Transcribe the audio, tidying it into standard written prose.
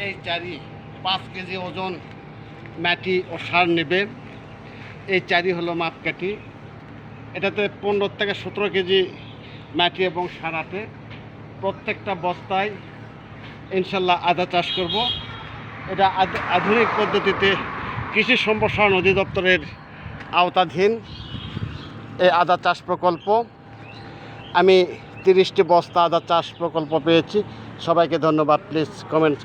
এই চারি 5 কেজি ওজন মাটি ও সার নেবে। এই চারি হলো মাপকাঠি। এটাতে 15 থেকে 17 কেজি মাটি এবং সার আছে। প্রত্যেকটা বস্তায় ইনশাল্লাহ আদা চাষ করব। এটা আধুনিক পদ্ধতিতে কৃষি সম্প্রসারণ অধিদপ্তরের আওতাধীন এই আদা চাষ প্রকল্প। আমি 30টি বস্তা আদা চাষ প্রকল্প পেয়েছি। সবাইকে ধন্যবাদ। Please comment